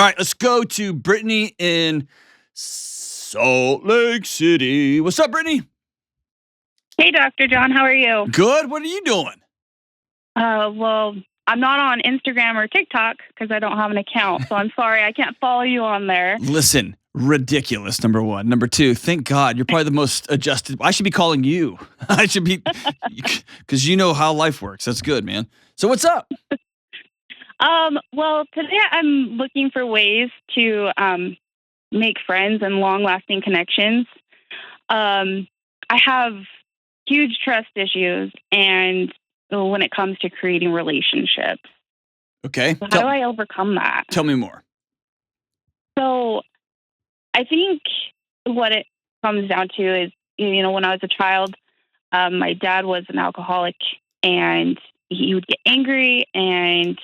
All right, let's go to Brittany in Salt Lake City. What's up, Brittany? Hey, Dr. John, how are you? Good. What are you doing? Well, I'm not on Instagram or TikTok because I don't have an account, so I'm sorry I can't follow you on there. Listen, ridiculous, number one. Number two, thank God, you're probably the most adjusted. I should be calling you. I should be, because you know how life works. That's good, man. So what's up? Well, today I'm looking for ways to make friends and long-lasting connections. I have huge trust issues, and when it comes to creating relationships. Okay. So how do I overcome that? Tell me more. So I think what it comes down to is, when I was a child, my dad was an alcoholic, and he would get angry, and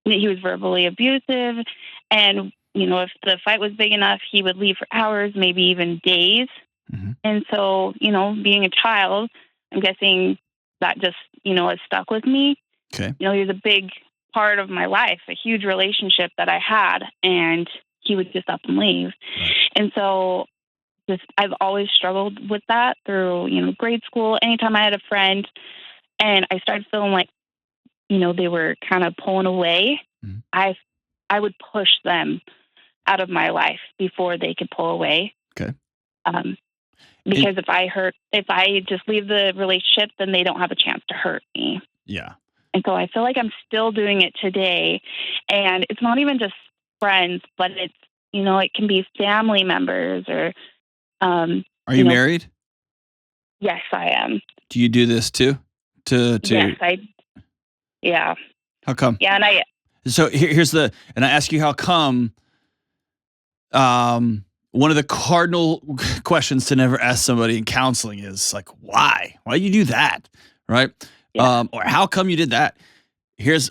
he was verbally abusive. And, if the fight was big enough, he would leave for hours, maybe even days. Mm-hmm. And so, being a child, I'm guessing that just, has stuck with me. Okay. He was a big part of my life, a huge relationship that I had, and he would just up and leave. Right. And so I've always struggled with that through, grade school, anytime I had a friend, and I started feeling like, they were kind of pulling away. Mm-hmm. I would push them out of my life before they could pull away. Okay. Because if I just leave the relationship, then they don't have a chance to hurt me. Yeah. And so I feel like I'm still doing it today. And it's not even just friends, but it's, it can be family members or. Are you married? Yes, I am. Do you do this too? Yes, yeah. How come? Yeah, and So and I ask you how come. One of the cardinal questions to never ask somebody in counseling is like, why? Why do you do that? Right? Yeah. Or how come you did that? Here's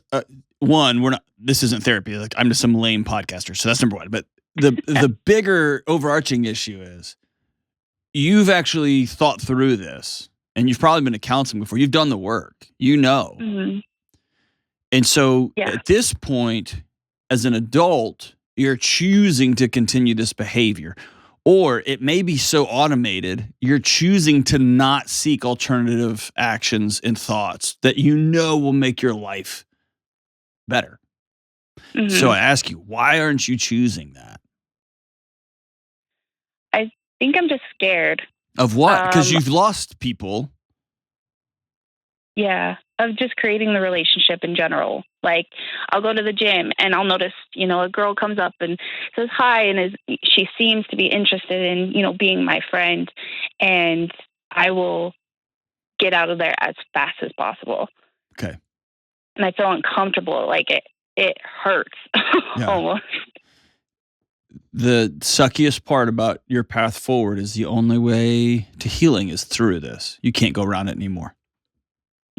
one. This isn't therapy. Like, I'm just some lame podcaster. So that's number one. But the bigger overarching issue is you've actually thought through this, and you've probably been to counseling before. You've done the work, Mm-hmm. And so at this point, as an adult, you're choosing to continue this behavior, or it may be so automated, you're choosing to not seek alternative actions and thoughts that will make your life better. Mm-hmm. So I ask you, why aren't you choosing that? I think I'm just scared. Of what? Because you've lost people. Yeah, of just creating the relationship in general. Like, I'll go to the gym and I'll notice, a girl comes up and says hi, and she seems to be interested in, being my friend, and I will get out of there as fast as possible. Okay. And I feel uncomfortable. Like it hurts almost. The suckiest part about your path forward is the only way to healing is through this. You can't go around it anymore.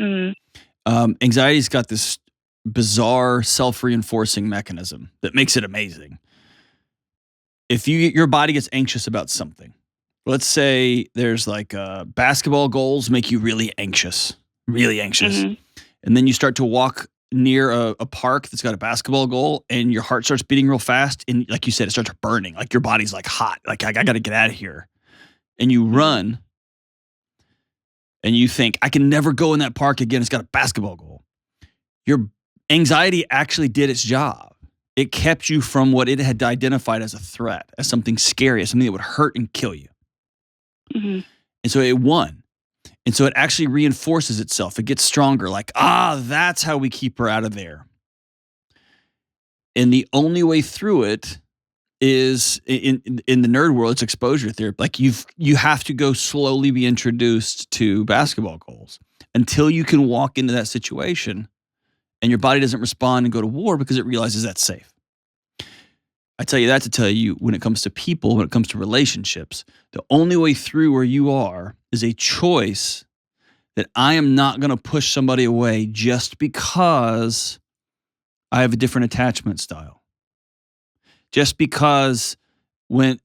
Mm-hmm. Anxiety's got this bizarre self-reinforcing mechanism that makes it amazing. If your body gets anxious about something, let's say there's like basketball goals make you really anxious, Mm-hmm. and then you start to walk near a park that's got a basketball goal, and your heart starts beating real fast, and like you said, it starts burning, like your body's like hot, like I got to get out of here, and you run. And you think, I can never go in that park again. It's got a basketball goal. Your anxiety actually did its job. It kept you from what it had identified as a threat, as something scary, as something that would hurt and kill you. Mm-hmm. And so it won. And so it actually reinforces itself. It gets stronger. Like, that's how we keep her out of there. And the only way through it is in the nerd world, it's exposure therapy. Like you have to go slowly be introduced to basketball goals until you can walk into that situation and your body doesn't respond and go to war because it realizes that's safe. I tell you that to tell you, when it comes to people, when it comes to relationships, the only way through where you are is a choice that I am not going to push somebody away just because I have a different attachment style. Just because when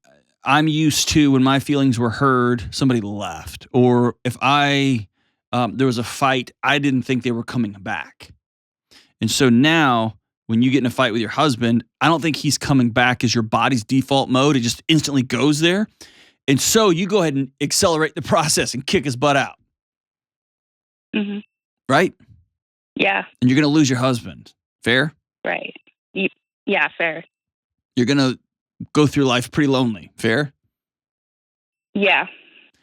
I'm used to, when my feelings were heard, somebody left. Or if there was a fight, I didn't think they were coming back. And so now when you get in a fight with your husband, I don't think he's coming back as your body's default mode. It just instantly goes there. And so you go ahead and accelerate the process and kick his butt out. Mm-hmm. Right? Yeah. And you're going to lose your husband. Fair? Right. Yeah, fair. You're going to go through life pretty lonely. Fair? Yeah.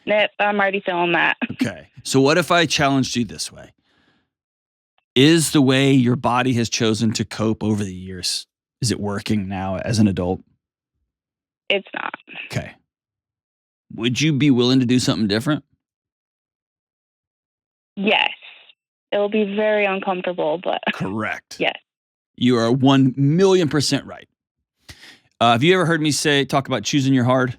I'm already feeling that. Okay. So what if I challenged you this way? Is the way your body has chosen to cope over the years, is it working now as an adult? It's not. Okay. Would you be willing to do something different? Yes. It'll be very uncomfortable, but Correct. yes. You are 1,000,000% right. Have you ever heard me talk about choosing your hard?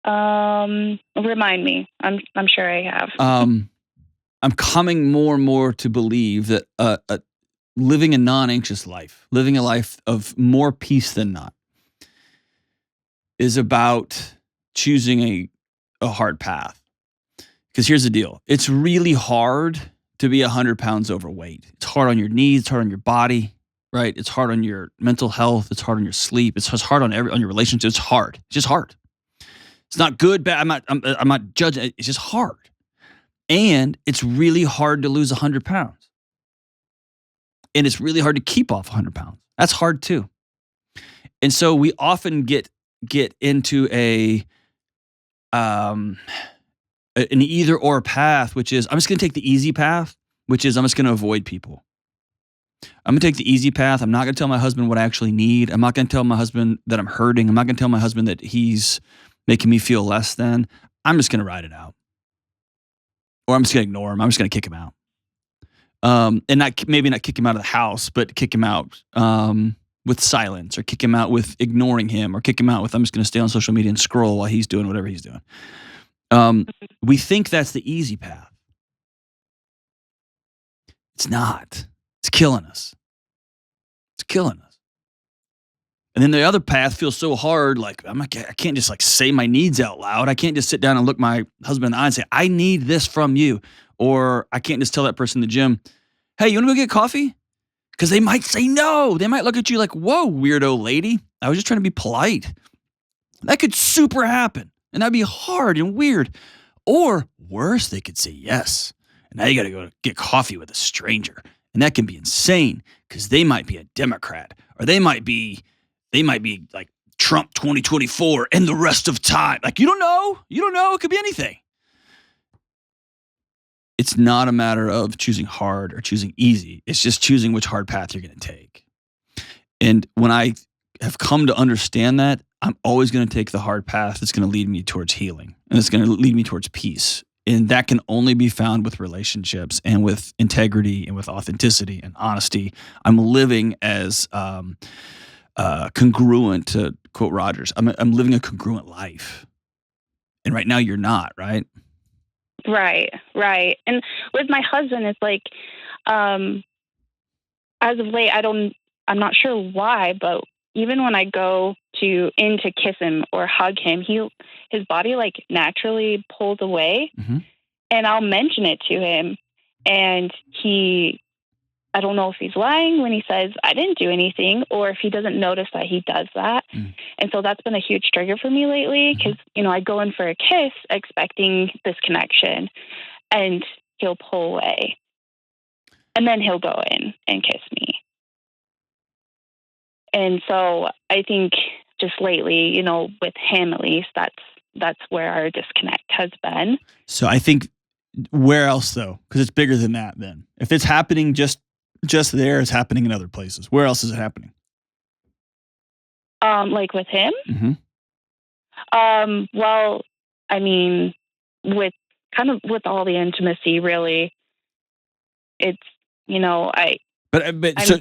Remind me. I'm sure I have. I'm coming more and more to believe that living a non-anxious life, living a life of more peace than not, is about choosing a hard path. Because here's the deal. It's really hard to be 100 pounds overweight. It's hard on your knees. It's hard on your body, right? It's hard on your mental health. It's hard on your sleep. It's hard on your relationships. It's hard. It's just hard. It's not good, bad. I'm not judging. It's just hard. And it's really hard to lose 100 pounds. And it's really hard to keep off 100 pounds. That's hard too. And so we often get into an either or path, which is I'm just going to take the easy path, which is I'm just going to avoid people. I'm going to take the easy path. I'm not going to tell my husband what I actually need. I'm not going to tell my husband that I'm hurting. I'm not going to tell my husband that he's making me feel less than. I'm just going to ride it out. Or I'm just going to ignore him. I'm just going to kick him out. And maybe not kick him out of the house, but kick him out with silence, or kick him out with ignoring him, or kick him out with I'm just going to stay on social media and scroll while he's doing whatever he's doing. We think that's the easy path. It's not. It's killing us. It's killing us. And then the other path feels so hard, like I can't just like say my needs out loud. I can't just sit down and look my husband in the eye and say, I need this from you. Or I can't just tell that person in the gym, hey, you want to go get coffee? Because they might say no. They might look at you like, whoa, weirdo lady. I was just trying to be polite. That could super happen. And that'd be hard and weird. Or worse, they could say yes. And now you got to go get coffee with a stranger. And that can be insane because they might be a Democrat, or they might be like Trump 2024 and the rest of time. Like, you don't know. You don't know. It could be anything. It's not a matter of choosing hard or choosing easy. It's just choosing which hard path you're going to take. And when I have come to understand that, I'm always going to take the hard path that's going to lead me towards healing, and it's going to lead me towards peace. And that can only be found with relationships and with integrity and with authenticity and honesty. I'm living as congruent, to quote Rogers. I'm living a congruent life. And right now you're not, right? Right. And with my husband, it's like, as of late, I'm not sure why, but even when I go to kiss him or hug him, his body like naturally pulls away, and I'll mention it to him, and I don't know if he's lying when he says I didn't do anything, or if he doesn't notice that he does that. And so that's been a huge trigger for me lately, because, I go in for a kiss expecting this connection, and he'll pull away, and then he'll go in and kiss me. And so I think just lately, with him at least, that's where our disconnect has been. So I think where else though? Because it's bigger than that then. If it's happening just there, it's happening in other places. Where else is it happening? Like with him? Well, I mean, with all the intimacy, really, it's,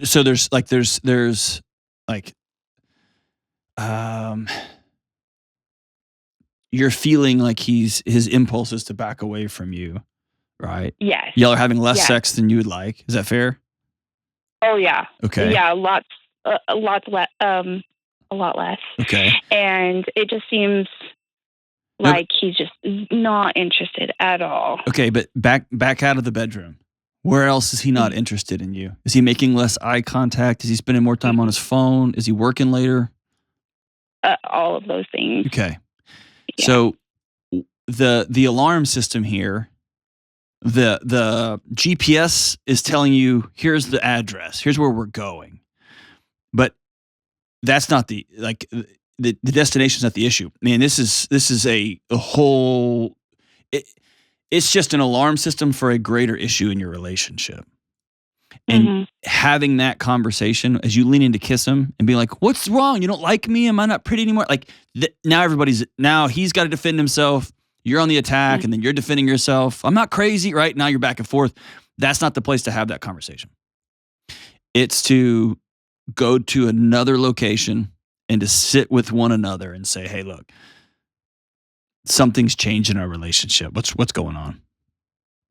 So there's you're feeling like his impulse is to back away from you, right? Yes. Y'all are having less sex than you would like. Is that fair? Oh yeah. Okay. Yeah, a lot less. Okay. And it just seems like he's just not interested at all. Okay, but back out of the bedroom. Where else is he not interested in you? Is he making less eye contact? Is he spending more time on his phone? Is he working later? All of those things. Okay. Yeah. So the alarm system here, the GPS is telling you, here's the address, here's where we're going. But that's not the destination's not the issue. Man, this is a whole it's just an alarm system for a greater issue in your relationship. And having that conversation as you lean in to kiss him and be like, what's wrong? You don't like me? Am I not pretty anymore? Like now he's got to defend himself. You're on the attack and then you're defending yourself. I'm not crazy, right? Now you're back and forth. That's not the place to have that conversation. It's to go to another location and to sit with one another and say, hey, look, something's changed in our relationship. What's going on?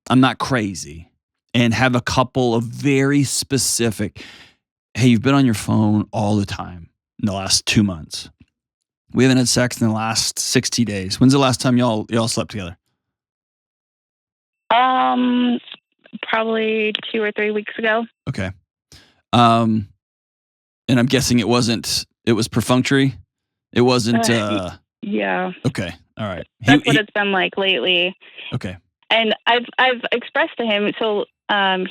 I'm not crazy. And have a couple of very specific, hey, you've been on your phone all the time in the last 2 months. We haven't had sex in the last 60 days. When's the last time y'all slept together? Probably 2 or 3 weeks ago. Okay. And I'm guessing it was perfunctory. It wasn't, yeah. Okay. All right. That's what it's been like lately. Okay. And I've expressed to him, so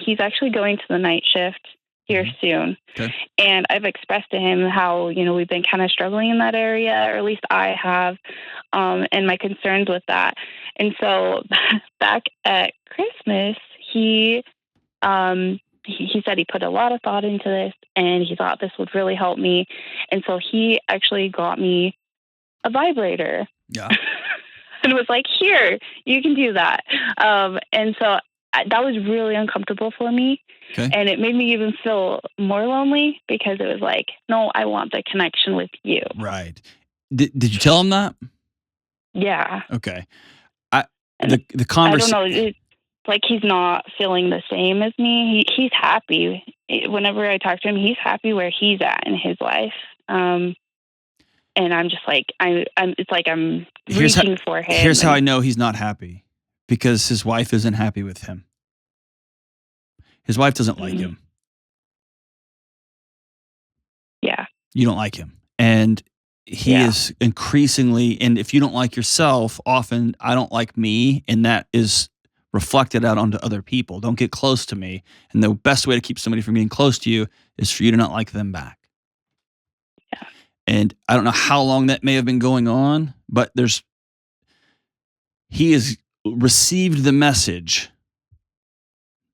he's actually going to the night shift here soon. Okay. And I've expressed to him how, we've been kind of struggling in that area, or at least I have, and my concerns with that. And so back at Christmas, he said he put a lot of thought into this and he thought this would really help me. And so he actually got me a vibrator. Yeah. And was like, here, you can do that. And so that was really uncomfortable for me. Okay. And it made me even feel more lonely because it was like, no, I want the connection with you. Right. Did you tell him that? Yeah. Okay. The conversation. I don't know. It's like he's not feeling the same as me. He's happy. Whenever I talk to him, he's happy where he's at in his life. And I'm just like, it's like I'm reaching for him. Here's how I know he's not happy. Because his wife isn't happy with him. His wife doesn't like him. Yeah. You don't like him. And he is increasingly, and if you don't like yourself, often I don't like me, and that is reflected out onto other people. Don't get close to me. And the best way to keep somebody from getting close to you is for you to not like them back. Yeah. And I don't know how long that may have been going on, but he has received the message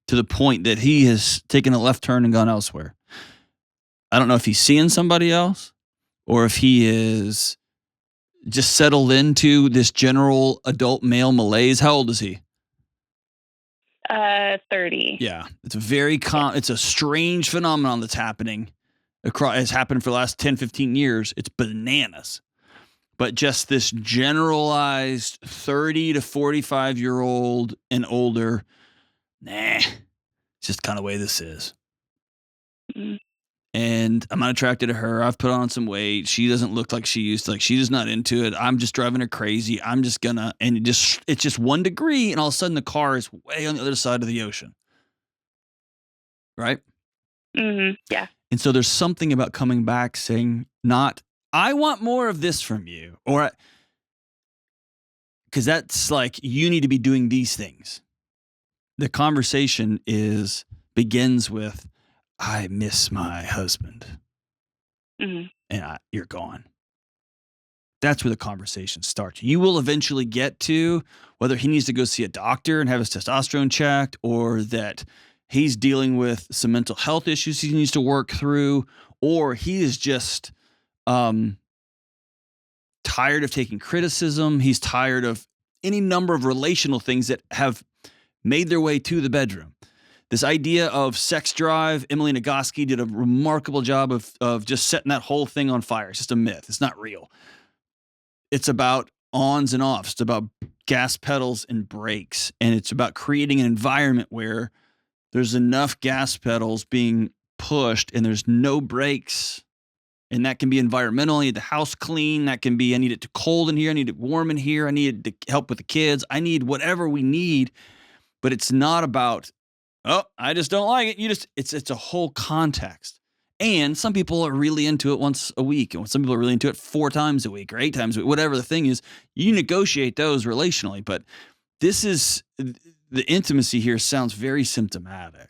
to the point that he has taken a left turn and gone elsewhere. I don't know if he's seeing somebody else or if he is just settled into this general adult male malaise. How old is he? 30. Yeah. It's it's a strange phenomenon that's happening it's happened for the last 10, 15 years. It's bananas. But just this generalized 30 to 45-year-old and older, it's just kind of the way this is. Mm-hmm. And I'm not attracted to her. I've put on some weight. She doesn't look like she used to. Like, she's just not into it. I'm just driving her crazy. I'm just gonna, and it's just 1 degree, and all of a sudden the car is way on the other side of the ocean. Right? Mm-hmm. Yeah. And so there's something about coming back saying, not, I want more of this from you, or because that's like, you need to be doing these things. The conversation begins with, I miss my husband. Mm-hmm. And you're gone. That's where the conversation starts. You will eventually get to whether he needs to go see a doctor and have his testosterone checked, or that he's dealing with some mental health issues he needs to work through, or he is just tired of taking criticism. He's tired of any number of relational things that have made their way to the bedroom. This idea of sex drive, Emily Nagoski did a remarkable job of just setting that whole thing on fire. It's just a myth. It's not real. It's about ons and offs. It's about gas pedals and brakes. And it's about creating an environment where there's enough gas pedals being pushed and there's no brakes. And that can be environmental. I need the house clean. That can be, I need it too cold in here. I need it warm in here. I need it to help with the kids. I need whatever we need. But it's not about Oh, I just don't like it. It's a whole context. And some people are really into it once a week, and some people are really into it 4 times a week or 8 times a week, whatever the thing is. You negotiate those relationally, but this is the intimacy here sounds very symptomatic.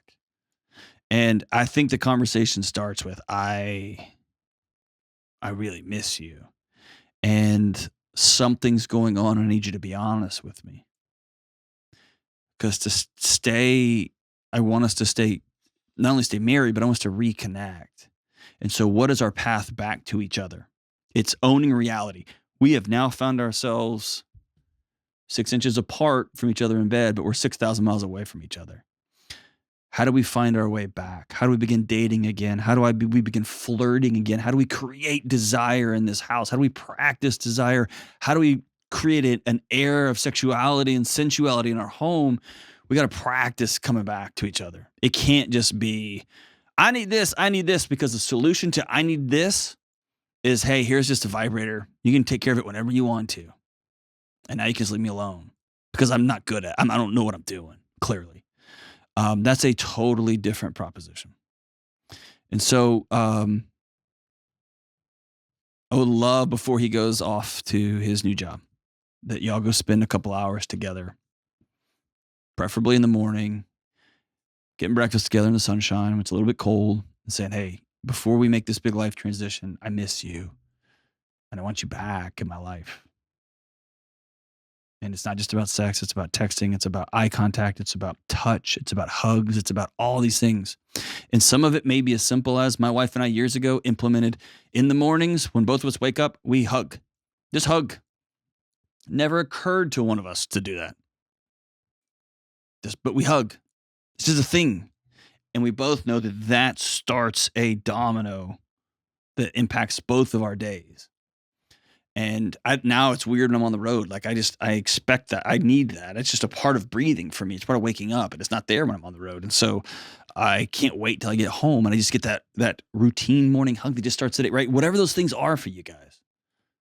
And I think the conversation starts with I really miss you. And something's going on. I need you to be honest with me. Because I want us to stay, not only stay married, but I want us to reconnect. And so, what is our path back to each other? It's owning reality. We have now found ourselves 6 inches apart from each other in bed, but we're 6,000 miles away from each other. How do we find our way back? How do we begin dating again? How do we begin flirting again? How do we create desire in this house? How do we practice desire? How do we create an air of sexuality and sensuality in our home? We got to practice coming back to each other. It can't just be, I need this, because the solution to I need this is, hey, here's just a vibrator. You can take care of it whenever you want to. And now you can just leave me alone because I'm not good at, I don't know what I'm doing, clearly. That's a totally different proposition. And so I would love, before he goes off to his new job, that y'all go spend a couple hours together, preferably in the morning, getting breakfast together in the sunshine when it's a little bit cold, and saying, hey, before we make this big life transition, I miss you and I want you back in my life. And it's not just about sex. It's about texting. It's about eye contact. It's about touch. It's about hugs. It's about all these things. And some of it may be as simple as my wife and I years ago implemented in the mornings when both of us wake up, we hug. Just hug. Never occurred to one of us to do that. But we hug. It's just a thing. And we both know that that starts a domino that impacts both of our days. And now it's weird when I'm on the road. Like I expect that. I need that. It's just a part of breathing for me. It's part of waking up, and it's not there when I'm on the road. And so I can't wait till I get home and I just get that routine morning hug that just starts the day, right? Whatever those things are for you guys.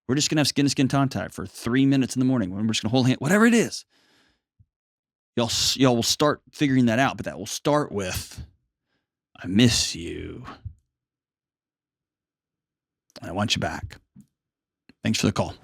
We're just going to have skin to skin contact for 3 minutes in the morning when we're just going to hold hands, whatever it is. Y'all will start figuring that out, but that will start with, I miss you. I want you back. Thanks for the call.